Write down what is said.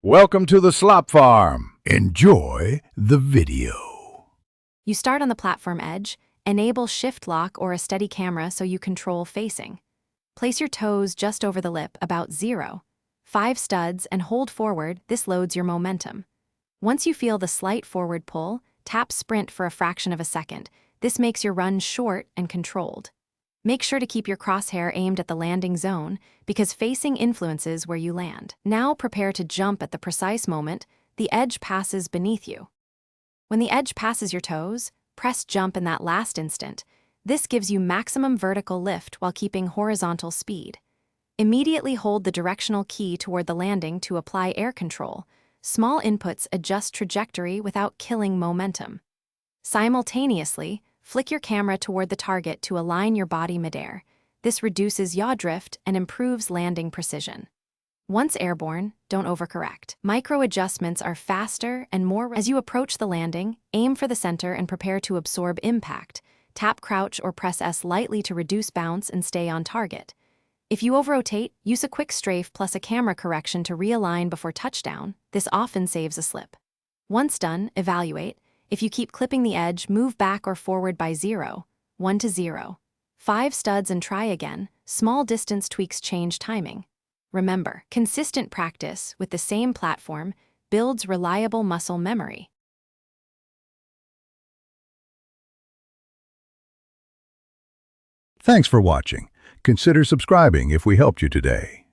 Welcome to the Slop Farm. Enjoy the video. You start on the platform edge, enable shift lock or a steady camera so you control facing. Place your toes just over the lip, about 0. 5 studs and hold forward, this loads your momentum. Once you feel the slight forward pull, tap sprint for a fraction of a second. This makes your run short and controlled. Make sure to keep your crosshair aimed at the landing zone because facing influences where you land. Now prepare to jump at the precise moment the edge passes beneath you. When the edge passes your toes, press jump in that last instant. This gives you maximum vertical lift while keeping horizontal speed. Immediately hold the directional key toward the landing to apply air control. Small inputs adjust trajectory without killing momentum. Simultaneously, flick your camera toward the target to align your body midair. This reduces yaw drift and improves landing precision. Once airborne, don't overcorrect. Micro adjustments are faster and more. As you approach the landing, aim for the center and prepare to absorb impact. Tap crouch or press S lightly to reduce bounce and stay on target. If you over-rotate, use a quick strafe plus a camera correction to realign before touchdown. This often saves a slip. Once done, evaluate. If you keep clipping the edge, move back or forward by 0, 1 to 0. 5 studs and try again. Small distance tweaks change timing. Remember, consistent practice with the same platform builds reliable muscle memory. Thanks for watching. Consider subscribing if we helped you today.